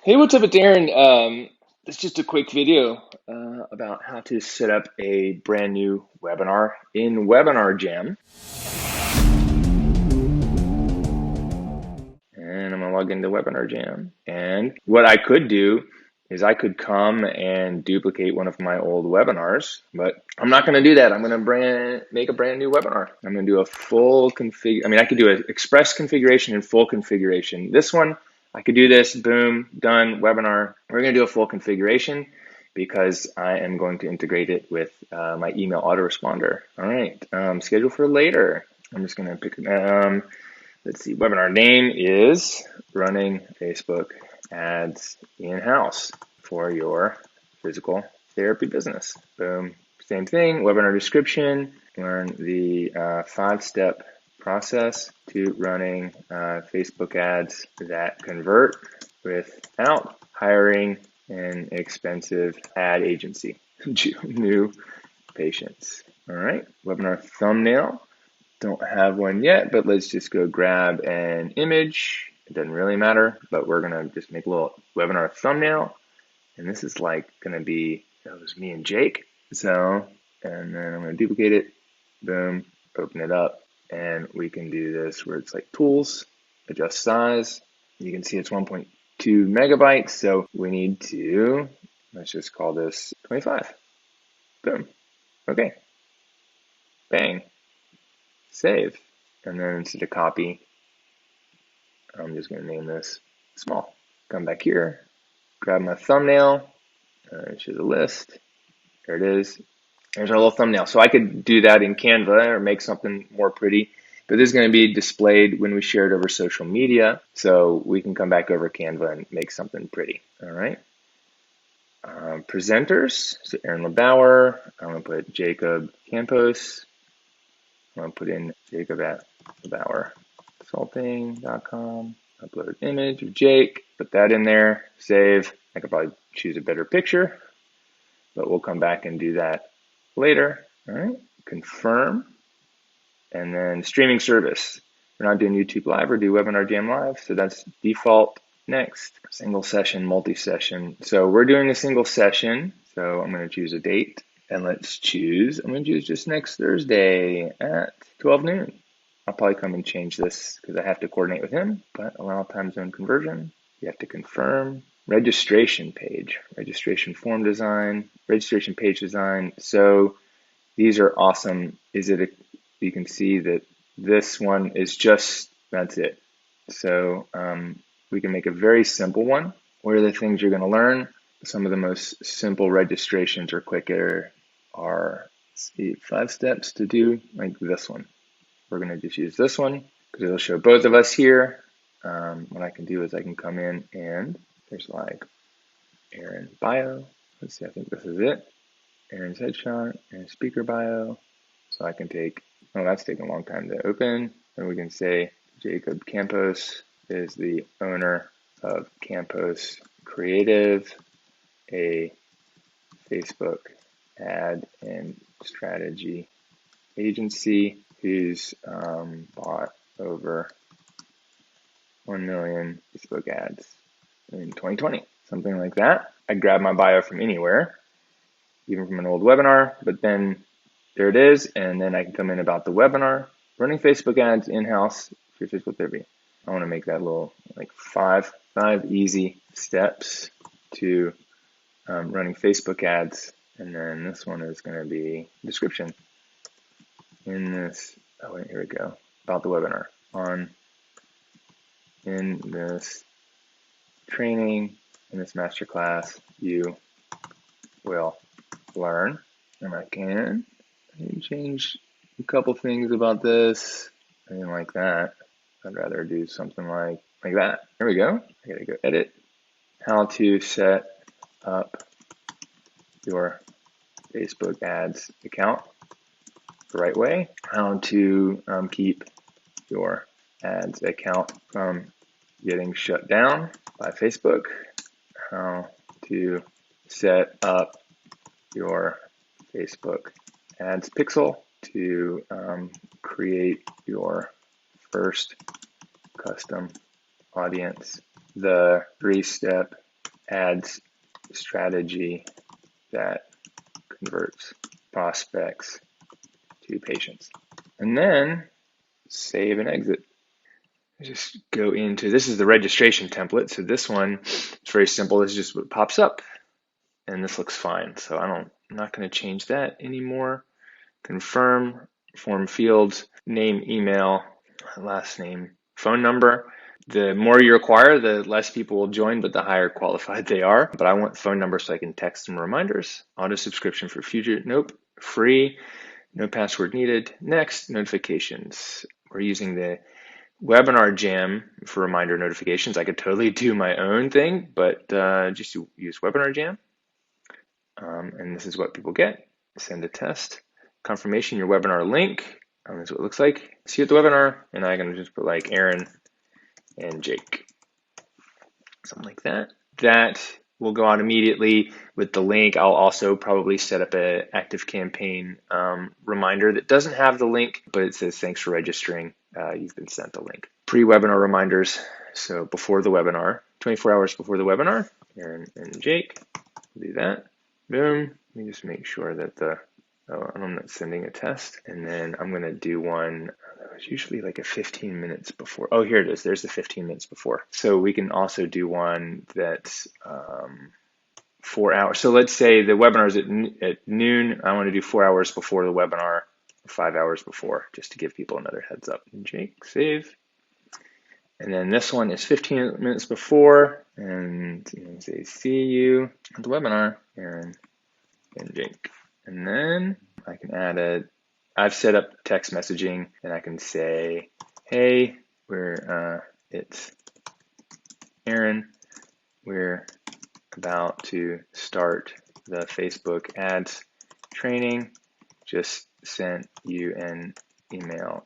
Hey, what's up, it's Aaron. It's just a quick video about how to set up a brand new webinar in Webinar Jam. And I'm gonna log into Webinar Jam. And what I could do is I could come and duplicate one of my old webinars, but I'm not gonna do that. I'm gonna make a brand new webinar. I'm gonna do a full config. I could do an express configuration and full configuration. This one, I could do this, boom, done, webinar. We're gonna do a full configuration because I am going to integrate it with my email autoresponder. All right, schedule for later. I'm just gonna pick, let's see, webinar name is running Facebook ads in-house for your physical therapy business. Boom, same thing, webinar description, learn the 5-step process to running Facebook ads that convert without hiring an expensive ad agency. New patients. All right, webinar thumbnail. Don't have one yet, but let's just go grab an image. It doesn't really matter, but we're gonna just make a little webinar thumbnail. And this is like gonna be, that was me and Jake. So, and then I'm gonna duplicate it, boom, open it up, and we can do this where it's like tools, adjust size. You can see it's 1.2 megabytes, so we need to, let's just call this 25. Boom, okay, bang. Save, and then instead of copy, I'm just going to name this small. Come back here, grab my thumbnail, choose a list. There it is. There's our little thumbnail. So I could do that in Canva or make something more pretty, but this is going to be displayed when we share it over social media. So we can come back over Canva and make something pretty. All right. Presenters. So Aaron LeBauer. I'm going to put Jacob Campos. I'm going to put in Jacob at LeBauerConsulting.com. Upload image of Jake, put that in there, save. I could probably choose a better picture, but we'll come back and do that later. All right, confirm. And then streaming service. We're not doing YouTube Live, we're doing Webinar Jam Live, so that's default. Next, single session, multi-session. So we're doing a single session, so I'm going to choose a date. And let's choose, I'm going to choose just next Thursday at 12 noon. I'll probably come and change this because I have to coordinate with him, but allow time zone conversion. You have to confirm. Registration page, registration form design, registration page design. So these are awesome. You can see that this one is just, that's it. So we can make a very simple one. What are the things you're going to learn? Some of the most simple registrations or quicker are 5 steps to do like this one. We're going to just use this one because it'll show both of us here. What I can do is I can come in and there's like Aaron bio. Let's see, I think this is it. Aaron's headshot and speaker bio. So I can take, oh, that's taking a long time to open. And we can say Jacob Campos is the owner of Campos Creative, a Facebook ad and strategy agency who's bought over 1 million Facebook ads in 2020, something like that. I grab my bio from anywhere, even from an old webinar, but then there it is, and then I can come in about the webinar, running Facebook ads in-house for your physical therapy. I want to make that little like five easy steps to running Facebook ads, and then this one is going to be description. In this, oh wait, here we go, about the webinar. In this training, in this masterclass, you will learn, and I can change a couple things about this. I didn't like that. I'd rather do something like that. There we go. I gotta go edit. How to set up your Facebook ads account the right way. How to keep your ads account from getting shut down by Facebook. How to set up your Facebook ads pixel to create your first custom audience. The 3-step ads strategy that converts prospects to patients. And then save and exit. Just go into, this is the registration template. So this one, it's very simple. This is just what pops up and this looks fine. So I'm not going to change that anymore. Confirm, form fields, name, email, last name, phone number. The more you require, the less people will join, but the higher qualified they are. But I want phone number so I can text them reminders. Auto subscription for future, nope. Free, no password needed. Next, notifications. We're using the Webinar Jam for reminder notifications. I could totally do my own thing, but just use Webinar Jam. And this is what people get. Send a test. Confirmation, your webinar link. This is what it looks like. See you at the webinar. And I'm going to just put like Aaron and Jake. Something like that. That will go out immediately with the link. I'll also probably set up an ActiveCampaign reminder that doesn't have the link, but it says thanks for registering. You've been sent a link. Pre-webinar reminders. So before the webinar, 24 hours before the webinar, Aaron and Jake, do that. Boom. Let me just make sure that I'm not sending a test. And then I'm going to do one that was usually like a 15 minutes before. Oh, here it is. There's the 15 minutes before. So we can also do one that's 4 hours. So let's say the webinar is at noon. I want to do 4 hours before the webinar, 5 hours before, just to give people another heads up. Jake, save. And then this one is 15 minutes before, and say, see you at the webinar, Aaron and Jake. And then I can add I've set up text messaging, and I can say, hey, it's Aaron. We're about to start the Facebook ads training. Just sent you an email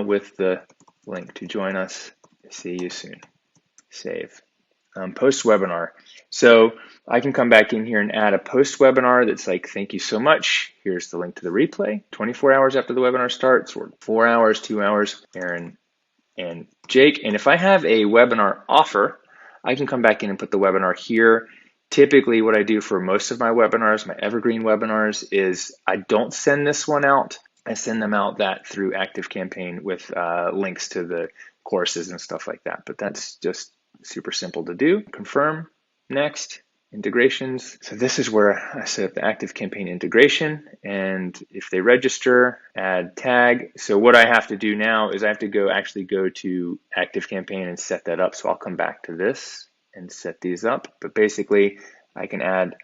with the link to join us. See you soon. Save. Post webinar. So I can come back in here and add a post webinar that's like, thank you so much. Here's the link to the replay. 24 hours after the webinar starts, or 4 hours, 2 hours, Aaron and Jake. And if I have a webinar offer, I can come back in and put the webinar here. Typically what I do for most of my webinars, my evergreen webinars, is I don't send this one out. I send them out through ActiveCampaign with links to the courses and stuff like that. But that's just super simple to do. Confirm, next, integrations. So this is where I set up the ActiveCampaign integration. And if they register, add tag. So what I have to do now is I have to actually go to ActiveCampaign and set that up. So I'll come back to this and set these up. But basically, I can add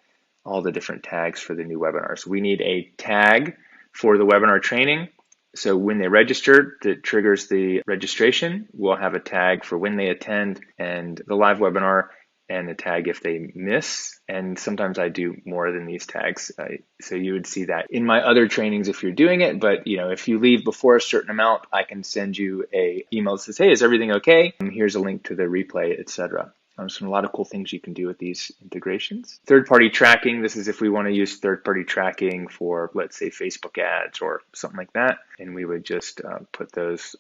all the different tags for the new webinars. We need a tag for the webinar training. So when they register, that triggers the registration. We'll have a tag for when they attend and the live webinar, and a tag if they miss. And sometimes I do more than these tags. So you would see that in my other trainings if you're doing it. But if you leave before a certain amount, I can send you an email that says, hey, is everything okay? And here's a link to the replay, etc. So a lot of cool things you can do with these integrations. Third-party tracking. This is if we want to use third-party tracking for, let's say, Facebook ads or something like that. And we would just put those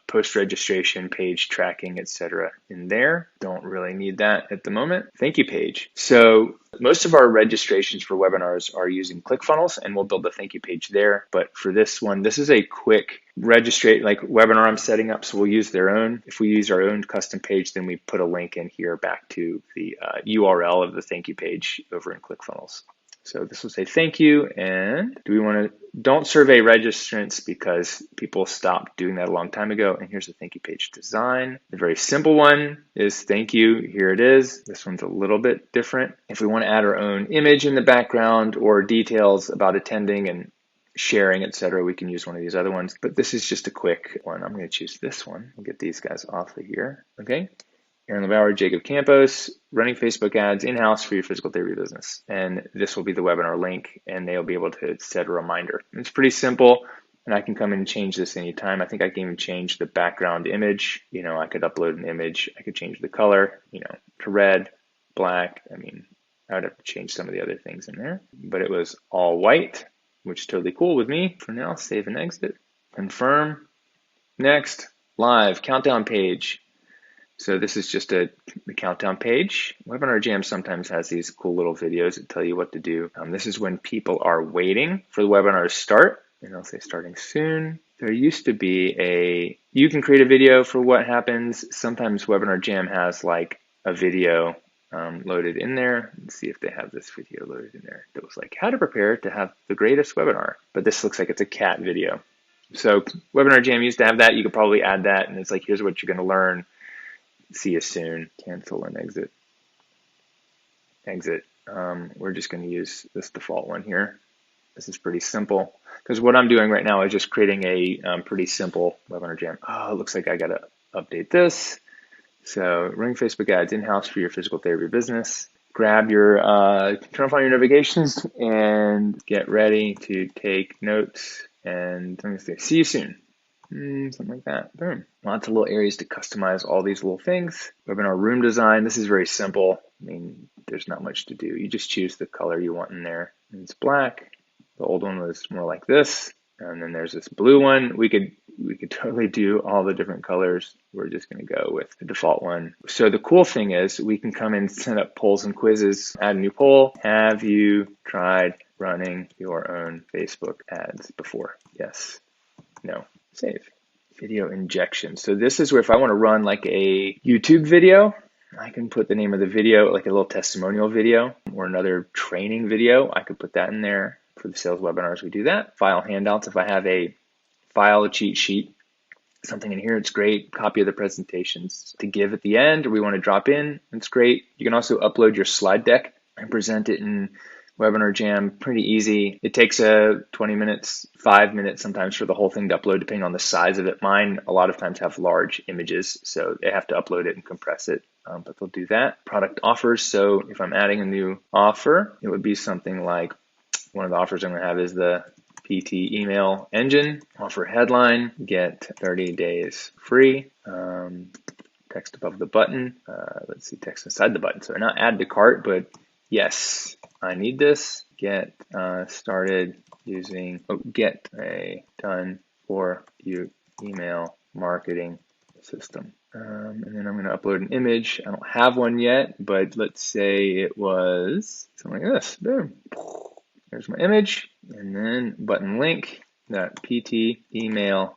post-registration page tracking, etc. in there. Don't really need that at the moment. Thank you page. So most of our registrations for webinars are using ClickFunnels, and we'll build a thank you page there. But for this one, this is a quick webinar I'm setting up, so we'll use their own. If we use our own custom page, then we put a link in here back to the URL of the thank you page over in ClickFunnels. So this will say thank you, and don't survey registrants because people stopped doing that a long time ago. And here's the thank you page design. The very simple one is thank you. Here it is. This one's a little bit different. If we want to add our own image in the background or details about attending and sharing, etc., we can use one of these other ones. But this is just a quick one. I'm going to choose this one. We'll get these guys off of here. Okay. Aaron LeBauer, Jacob Campos, running Facebook ads in-house for your physical therapy business. And this will be the webinar link, and they'll be able to set a reminder. It's pretty simple, and I can come in and change this anytime. I think I can even change the background image. I could upload an image. I could change the color, to red, black. I would have to change some of the other things in there. But it was all white, which is totally cool with me. For now, save and exit. Confirm. Next, live, countdown page. So this is just the countdown page. Webinar Jam sometimes has these cool little videos that tell you what to do. This is when people are waiting for the webinar to start, and I'll say starting soon. There used to be you can create a video for what happens. Sometimes Webinar Jam has like a video loaded in there. Let's see if they have this video loaded in there. It was like how to prepare to have the greatest webinar, but this looks like it's a cat video. So Webinar Jam used to have that. You could probably add that, and it's like, here's what you're going to learn. See you soon. Cancel and exit. Exit. We're just going to use this default one here. This is pretty simple because what I'm doing right now is just creating a pretty simple Webinar Jam. Oh, it looks like I got to update this. So running Facebook ads in-house for your physical therapy business. Grab your, turn off all your notifications and get ready to take notes. And I'm going to say, see you soon. Something like that. Boom. Lots of little areas to customize all these little things. Webinar room design. This is very simple. I mean, there's not much to do. You just choose the color you want in there. And it's black. The old one was more like this. And then there's this blue one. We could totally do all the different colors. We're just going to go with the default one. So the cool thing is we can come and set up polls and quizzes. Add a new poll. Have you tried running your own Facebook ads before? Yes. No. Save. Video injection. So this is where if I want to run like a YouTube video, I can put the name of the video, like a little testimonial video or another training video. I could put that in there. For the sales webinars, we do that. File handouts. If I have a cheat sheet, something in here, it's great. Copy of the presentations to give at the end, or we want to drop in, it's great. You can also upload your slide deck and present it in Webinar Jam. Pretty easy. It takes 20 minutes, 5 minutes sometimes for the whole thing to upload, depending on the size of it. Mine a lot of times have large images, so they have to upload it and compress it. But they'll do that. Product offers. So if I'm adding a new offer, it would be something like, one of the offers I'm going to have is the PT email engine. Offer headline, get 30 days free. Text above the button. Let's see, text inside the button. So not add to cart, but yes, I need this. Get started using, get a done for you email marketing system. And then I'm going to upload an image. I don't have one yet, but let's say it was something like this. Boom. There's my image, and then button link, that PT email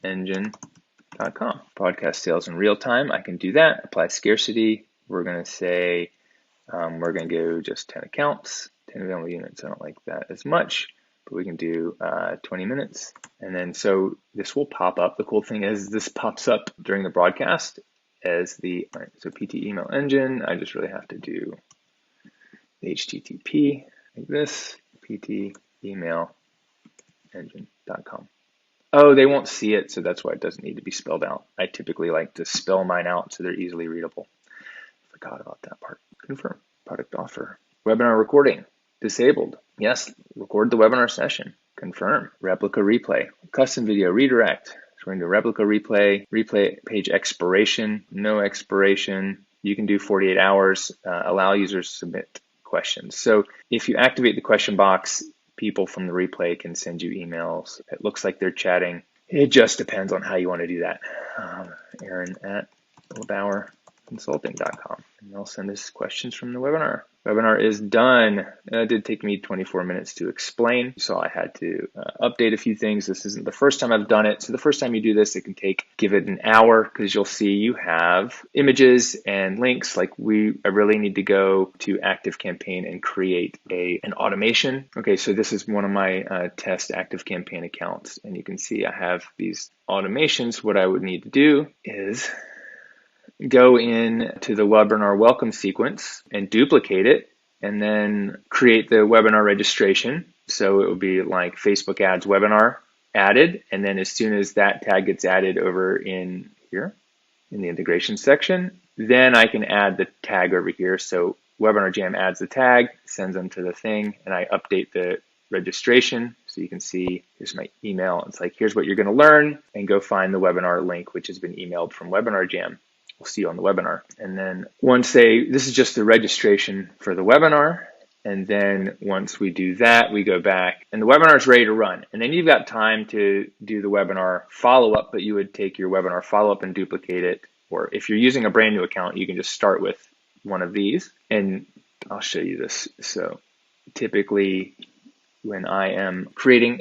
engine.com. Podcast sales in real time. I can do that. Apply scarcity. We're going to say, we're going to go just 10 accounts, 10 available units. I don't like that as much, but we can do 20 minutes. And then so this will pop up. The cool thing is this pops up during the broadcast as the, all right, so PT email engine. I just really have to do HTTP. Like this, PT email engine.com. Oh, they won't see it, so that's why it doesn't need to be spelled out. I typically like to spell mine out so they're easily readable. Forgot about that part. Confirm. Product offer. Webinar recording. Disabled. Yes, record the webinar session. Confirm. Replica replay. Custom video redirect. So we're going to replica replay. Replay page expiration. No expiration. You can do 48 hours. Allow users to submit questions. So if you activate the question box, people from the replay can send you emails. It looks like they're chatting. It just depends on how you want to do that. Aaron at LeBauerConsulting.com. And they'll send us questions from the webinar. Webinar is done. It did take me 24 minutes to explain. You saw I had to update a few things. This isn't the first time I've done it. So the first time you do this, it can give it an hour because you'll see you have images and links. Like I really need to go to ActiveCampaign and create an automation. Okay, so this is one of my test ActiveCampaign accounts. And you can see I have these automations. What I would need to do is go in to the webinar welcome sequence and duplicate it and then create the webinar registration. So it would be like Facebook ads webinar added. And then as soon as that tag gets added over in here in the integration section, then I can add the tag over here. So Webinar Jam adds the tag, sends them to the thing, and I update the registration. So you can see, here's my email. It's like, here's what you're going to learn, and go find the webinar link, which has been emailed from Webinar Jam. We'll see you on the webinar. And then this is just the registration for the webinar. And then once we do that, we go back and the webinar is ready to run. And then you've got time to do the webinar follow-up, but you would take your webinar follow-up and duplicate it Or if you're using a brand new account, you can just start with one of these. And I'll show you this. So typically when I am creating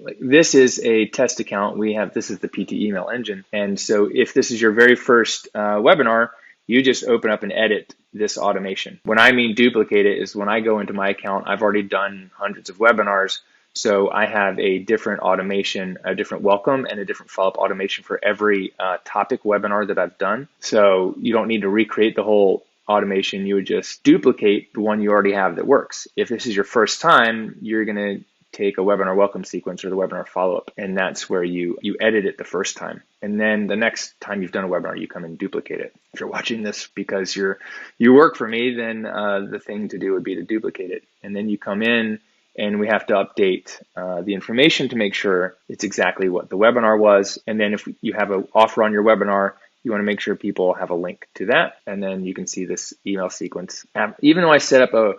like this is a test account, this is the PT email engine. And so if this is your very first webinar, you just open up and edit this automation. When I mean duplicate it is when I go into my account, I've already done hundreds of webinars. So I have a different automation, a different welcome and a different follow-up automation for every topic webinar that I've done. So you don't need to recreate the whole automation. You would just duplicate the one you already have that works. If this is your first time, you're going to take a webinar welcome sequence or the webinar follow-up, and that's where you edit it the first time. And then the next time you've done a webinar, you come and duplicate it. If you're watching this because you work for me, then the thing to do would be to duplicate it. And then you come in and we have to update the information to make sure it's exactly what the webinar was. And then if you have an offer on your webinar, you want to make sure people have a link to that. And then you can see this email sequence. Even though I set up a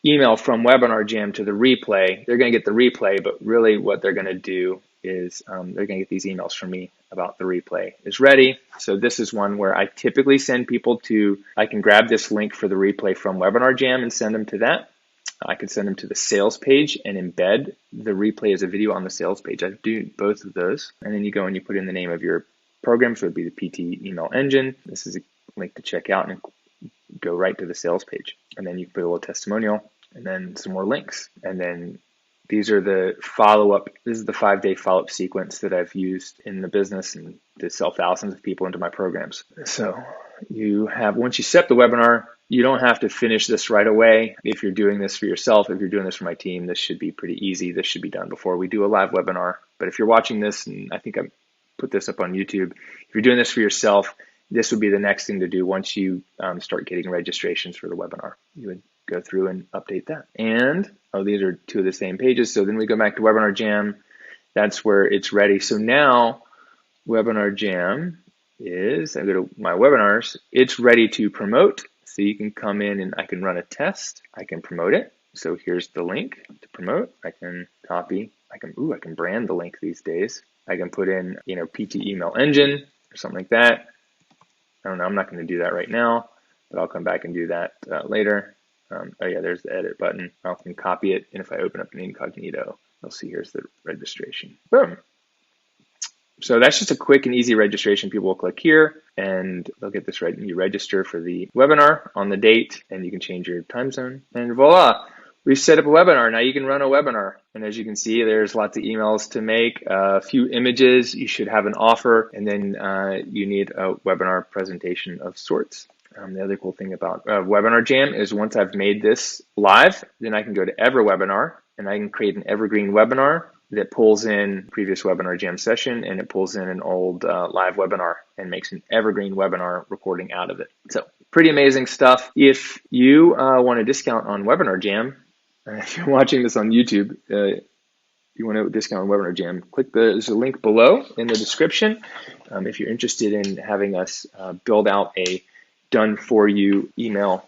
email from Webinar Jam to the replay, they're going to get the replay, but really what they're going to do is they're going to get these emails from me about the replay is ready. So this is one where I typically send people to, I can grab this link for the replay from Webinar Jam and send them to that. I can send them to the sales page and embed the replay as a video on the sales page. I do both of those. And then you go and you put in the name of your program, so it would be the PT email engine. This is a link to check out and go right to the sales page. And then you put a little testimonial and then some more links. And then these are the follow-up. This is the 5-day follow-up sequence that I've used in the business and to sell thousands of people into my programs. So you have, once you set the webinar, you don't have to finish this right away. If you're doing this for yourself, if you're doing this for my team, this should be pretty easy. This should be done before we do a live webinar. But if you're watching this, and I think I put this up on YouTube, if you're doing this for yourself, this would be the next thing to do once you start getting registrations for the webinar. You would go through and update that. And, these are two of the same pages. So then we go back to Webinar Jam. That's where it's ready. So now Webinar Jam is, I go to my webinars, it's ready to promote. So you can come in and I can run a test. I can promote it. So here's the link to promote. I can copy. I can brand the link these days. I can put in, PT email engine or something like that. I don't know. I'm not going to do that right now, but I'll come back and do that later. Oh yeah, there's the edit button. I can copy it. And if I open up an incognito, you'll see here's the registration. Boom. So that's just a quick and easy registration. People will click here and they'll get this right. You register for the webinar on the date and you can change your time zone and voila, we've set up a webinar. Now you can run a webinar. And as you can see, there's lots of emails to make, a few images. You should have an offer and then you need a webinar presentation of sorts. The other cool thing about Webinar Jam is once I've made this live, then I can go to EverWebinar and I can create an evergreen webinar that pulls in previous Webinar Jam session and it pulls in an old live webinar and makes an evergreen webinar recording out of it. So pretty amazing stuff. If you want a discount on Webinar Jam, if you're watching this on YouTube, you want to discount on Webinar Jam, there's a link below in the description. If you're interested in having us build out a done-for-you email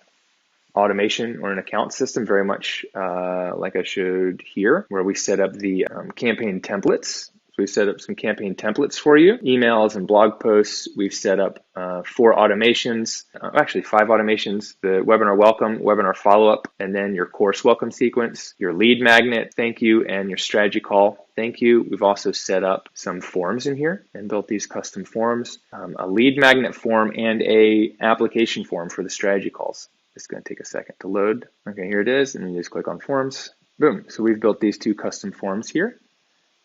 automation or an account system, very much like I showed here, where we set up the campaign templates. So we set up some campaign templates for you, emails and blog posts. We've set up 4 automations, actually 5 automations, the webinar welcome, webinar follow-up, and then your course welcome sequence, your lead magnet, thank you, and your strategy call, thank you. We've also set up some forms in here and built these custom forms, a lead magnet form and a application form for the strategy calls. It's going to take a second to load. Okay, here it is, and you just click on forms. Boom. So we've built these 2 custom forms here.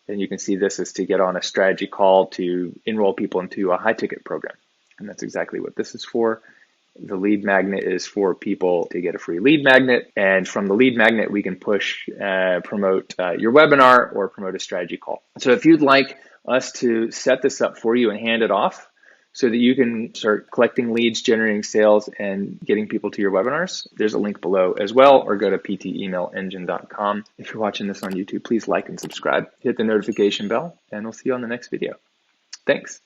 And you can see this is to get on a strategy call to enroll people into a high ticket program. And that's exactly what this is for. The lead magnet is for people to get a free lead magnet. And from the lead magnet, we can push, promote your webinar or promote a strategy call. So if you'd like us to set this up for you and hand it off so that you can start collecting leads, generating sales, and getting people to your webinars, there's a link below as well, or go to ptemailengine.com. If you're watching this on YouTube, please like and subscribe, hit the notification bell, and we'll see you on the next video. Thanks.